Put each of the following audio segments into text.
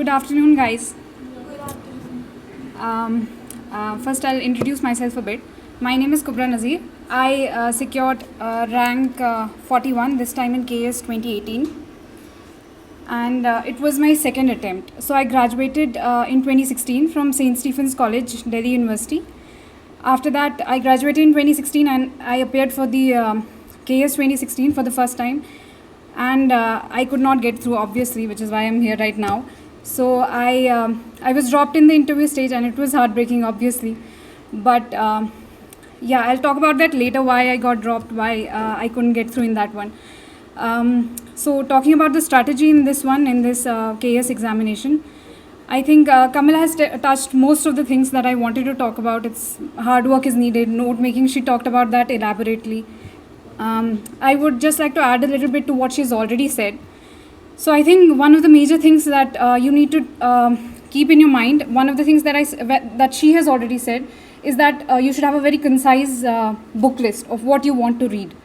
Good afternoon, guys. First, I'll introduce myself a bit. My name is Kubra Nazir. I secured rank 41 this time in KS 2018, and it was my second attempt. So I graduated in 2016 from St. Stephen's College, Delhi University. After that, I graduated in 2016 and I appeared for the KS 2016 for the first time, and I could not get through, obviously, which is why I'm here right now. So I was dropped in the interview stage, and it was heartbreaking, obviously. But yeah, I'll talk about that later, why I got dropped, why I couldn't get through in that one. So talking about the strategy in this one, in this KS examination, I think Kamala has touched most of the things that I wanted to talk about. It's hard work is needed, note making, she talked about that elaborately. I would just like to add a little bit to what she's already said. So I think one of the major things that you need to keep in your mind, one of the things that she has already said, is that you should have a very concise book list of what you want to read.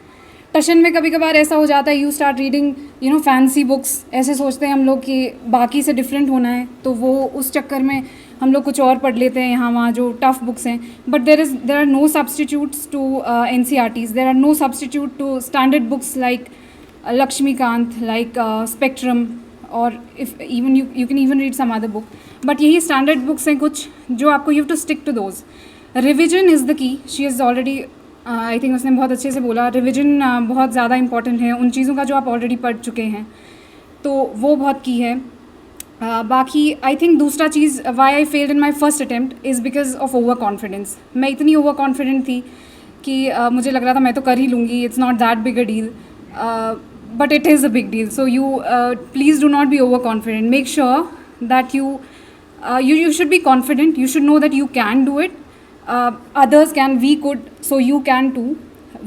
टशन में कभी कभार ऐसा हो जाता है, you start reading fancy books, ऐसे सोचते हैं हम लोग कि बाकी से डिफरेंट होना है, तो वो उस चक्कर में हम लोग कुछ और पढ़ लेते हैं यहाँ वहाँ जो टफ बुक्स हैं. But there are no substitutes to NCERTs, there are no substitute to standard books like Laxmikanth, like Spectrum, और if even you can even read some other book. But यही स्टैंडर्ड बुक्स हैं कुछ जो आपको you to stick to those. Revision is the key. She is already I think उसने बहुत अच्छे से बोला, रिविजन बहुत ज़्यादा इंपॉर्टेंट है उन चीज़ों का जो आप ऑलरेडी पढ़ चुके हैं, तो वो बहुत की है. बाकी आई थिंक दूसरा चीज़ why I failed in my first attempt is because of over confidence. मैं इतनी ओवर कॉन्फिडेंट थी कि मुझे लग रहा था मैं तो कर ही लूँगी, it's not that big a deal, but it is a big deal. So you please do not be over confident. Make sure that you should be confident, you should know that you can do it. Others can, we could, so you can too.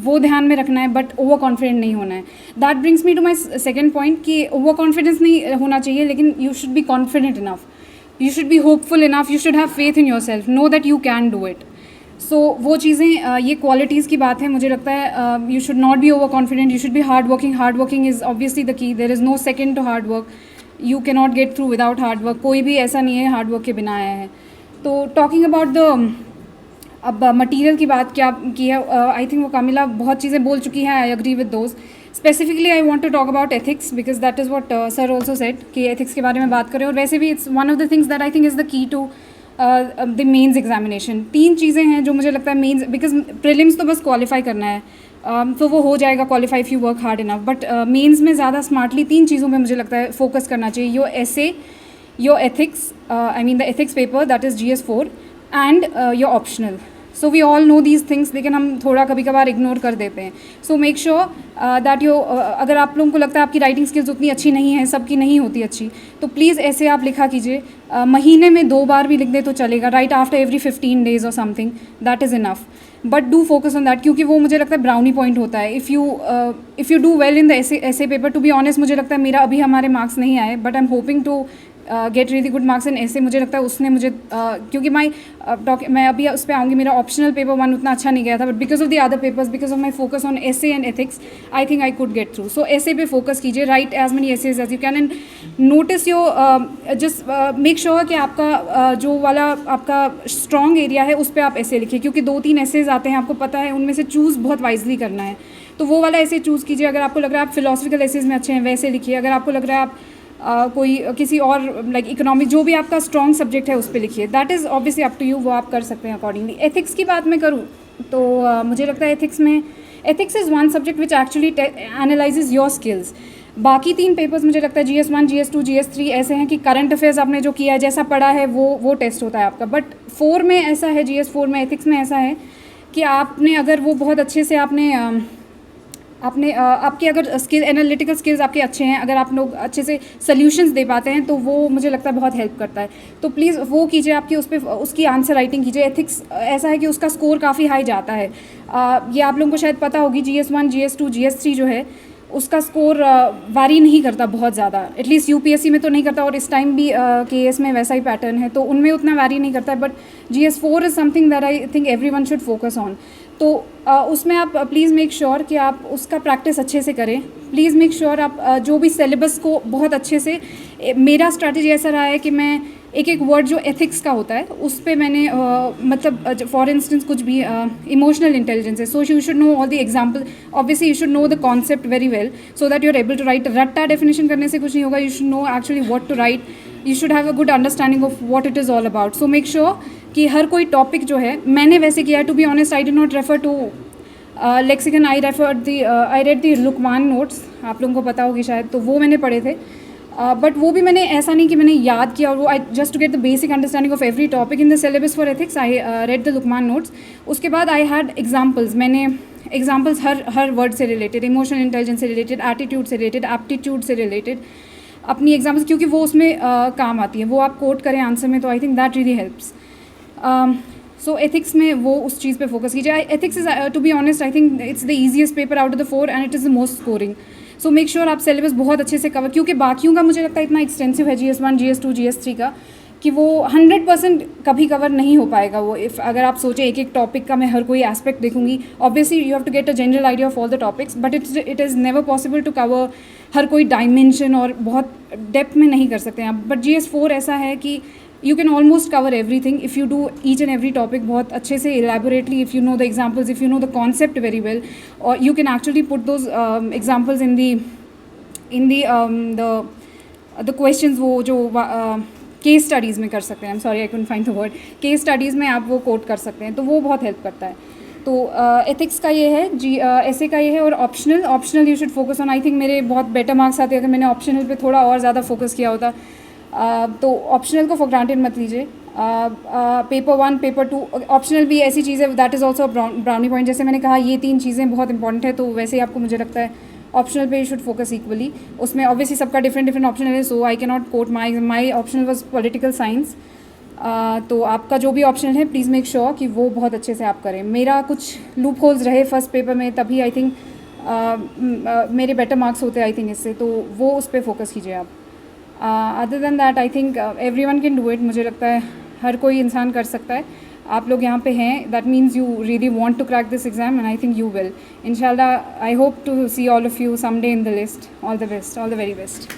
वो ध्यान में रखना है, but over confident नहीं होना है. That brings me to my second point कि over confidence नहीं होना चाहिए, लेकिन you should be confident enough, you should be hopeful enough, you should have faith in yourself, know that you can do it. So वो चीज़ें, ये qualities की बात है. मुझे लगता है you should not be over confident, you should be hard working. Hard working is obviously the key. There is no second to hard work. You can not get through without hard work. कोई भी ऐसा नहीं है hard work के बिना आया है. तो टॉकिंग अबाउट द अब मटीरियल की बात क्या की है, आई थिंक वो कामिला बहुत चीज़ें बोल चुकी हैं. I agree with those. Specifically I want to talk about ethics because that is what sir also said कि एथिक्स के बारे में बात करें. और वैसे भी it's one of the things that I think is the key to the mains examination. 3 चीज़ें हैं जो मुझे लगता है मेंस, बिकॉज प्रीलिम्स तो बस क्वालिफाई करना है, तो वो हो जाएगा qualify if you work hard enough. But mains में ज़्यादा स्मार्टली 3 चीज़ों में मुझे लगता है फोकस करना चाहिए. Your essay, your ethics, I mean the ethics paper that is GS4, and your optional. So we all know these things, लेकिन हम थोड़ा कभी कभार इग्नोर कर देते हैं. सो मेक श्योर दैट अगर आप लोगों को लगता है आपकी राइटिंग स्किल्स उतनी अच्छी नहीं है, सबकी नहीं होती अच्छी, तो प्लीज़ ऐसे आप लिखा कीजिए. महीने में 2 बार भी लिख दे तो चलेगा. राइट आफ्टर एवरी 15 days और something, that is enough. But do focus on that, क्योंकि वो मुझे लगता है ब्राउनी पॉइंट होता है. If you do well in the essay paper, to be honest मुझे लगता है मेरा अभी हमारे मार्क्स नहीं आए, but I am hoping to get really good marks in essay. मुझे लगता है उसने मुझे क्योंकि मैं अभी उस पर आऊँगी, मेरा ऑप्शनल पेपर 1 उतना अच्छा नहीं गया था, but because of the other papers, because of my focus on essay and ethics, I think I could get through. So essay पे फोकस कीजिए, right as many essays as you can, and notice your, just make sure कि आपका जो वाला आपका strong area है उस पर आप essay लिखिए, क्योंकि 2-3 essays आते हैं, आपको पता है, उनमें से चूज़ बहुत वाइजली करना है. तो वो वाला essay चूज़ कीजिए. अगर आपको लग रहा है आप फिलोसफिकल essays में अच्छे हैं, वैसे लिखिए. अगर आपको लग रहा है आप कोई किसी और लाइक इकोनॉमिक, जो भी आपका स्ट्रॉन्ग सब्जेक्ट है उस पर लिखिए. That is obviously up to you, वो आप कर सकते हैं अकॉर्डिंगली. एथिक्स की बात मैं करूँ तो मुझे लगता है ethics is one subject which actually analyses your skills. बाकी 3 पेपर्स मुझे लगता है GS1, GS2, GS3 ऐसे हैं कि करंट अफेयर्स आपने जो किया है, जैसा पढ़ा है, वो टेस्ट होता है आपका. बट 4 में ऐसा है, GS4 में, एथिक्स में ऐसा है कि आपने अगर वो बहुत अच्छे से आपने आपके अगर स्किल, एनालिटिकल स्किल्स आपके अच्छे हैं, अगर आप लोग अच्छे से सोल्यूशंस दे पाते हैं, तो वो मुझे लगता है बहुत हेल्प करता है. तो प्लीज़ वो कीजिए, आपकी उस पर उसकी आंसर राइटिंग कीजिए. एथिक्स ऐसा है कि उसका स्कोर काफ़ी हाई जाता है. ये आप लोगों को शायद पता होगी, GS1, GS2, GS3 जो है उसका स्कोर वारी नहीं करता बहुत ज़्यादा. एटलीस्ट UPSC में तो नहीं करता, और इस टाइम भी KS में वैसा ही पैटर्न है, तो उनमें उतना वारी नहीं करता है. But GS4 is something that I think every one should focus on. तो उसमें आप प्लीज़ मेक श्योर कि आप उसका प्रैक्टिस अच्छे से करें। प्लीज़ मेक श्योर आप जो भी सिलेबस को बहुत अच्छे से, मेरा स्ट्रैटेजी ऐसा रहा है कि मैं एक एक वर्ड जो एथिक्स का होता है उस पे मैंने मतलब फॉर इंस्टेंस कुछ भी इमोशनल इंटेलिजेंस है, so you should know all the example, obviously you should know the concept very well so that you are able to write. रट्टा डेफिनेशन करने से कुछ नहीं होगा, you should know actually what to write, you should have a good understanding of what it is all about. So make sure कि हर कोई topic जो है, मैंने वैसे किया, to be honest I did not refer to Lexicon, I read the Lukmaan notes, आप लोगों को पता होगी शायद, तो वो मैंने पढ़े थे। बट वो भी मैंने ऐसा नहीं कि मैंने याद किया, और वो I just to get the basic understanding of every topic in the syllabus for ethics I read the Lukmaan notes. उसके बाद आई हैड एग्जाम्पल्स, मैंने एग्जाम्पल्स हर वर्ड से रिलेटेड, इमोशनल इंटेलिजेंस से रिलेटेड, एटीट्यूड से रिलेटेड, एप्टीट्यूड से related अपनी examples, क्योंकि वो उसमें काम आती है, वो आप कोट करें आंसर में, तो I think that really helps. So ethics में वो उस चीज़ पे फोकस कीजिए। Ethics is, to be honest, I think it's the easiest paper out of the 4 and it is the most scoring. So make sure आप syllabus बहुत अच्छे से कवर, क्योंकि बाकियों का मुझे लगता है इतना एक्सटेंसिव है, GS1, GS2, GS3 का, कि वो 100% कभी कवर नहीं हो पाएगा। वो इफ़ अगर आप सोचें एक एक टॉपिक का मैं हर कोई एस्पेक्ट देखूंगी, obviously you have to get a general idea of all the topics, but it is never possible to cover हर कोई डायमेंशन, और बहुत डेप्थ में नहीं कर सकते हैं आप। बट GS4 ऐसा है कि you can almost cover everything if you do each and every topic बहुत अच्छे से elaborately, if you know the examples, if you know the concept very well, or you can actually put those examples in the questions, वो जो case studies में कर सकते हैं, I'm sorry I couldn't find the word, case studies में आप वो coat कर सकते हैं, तो वो बहुत हेल्प करता है। तो एथिक्स का ये है, ऐसे का ये है। और optional you should focus on, I think मेरे बहुत बेटर मार्क्स आते अगर मैंने ऑप्शनल पे थोड़ा और ज़्यादा फोकस किया होता। तो ऑप्शनल को फॉर ग्रांटेड मत लीजिए। पेपर 1, पेपर 2, ऑप्शनल भी ऐसी चीज़ है, that is also brownie point. जैसे मैंने कहा ये 3 चीज़ें बहुत इंपॉर्टेंट है, तो वैसे ही आपको मुझे लगता है ऑप्शनल पे यू शुड फोकस इक्वली। उसमें ऑब्वियसली सबका डिफरेंट ऑप्शनल है, so I can not quote my optional was political science. तो आपका जो भी ऑप्शनल है प्लीज़ मेक श्योर कि वो बहुत अच्छे से आप करें। मेरा कुछ लूप होल्स रहे फर्स्ट पेपर में, तभी आई थिंक मेरे बेटर मार्क्स होते आई थिंक इससे, तो वो उस पर फोकस कीजिए आप। Other than that I think everyone can do it, मुझे लगता है हर कोई इंसान कर सकता है। आप लोग यहाँ पे हैं, that means you really want to crack this exam, and I think you will इंशाल्लाह। I hope to see all of you someday in the list. All the best, all the very best.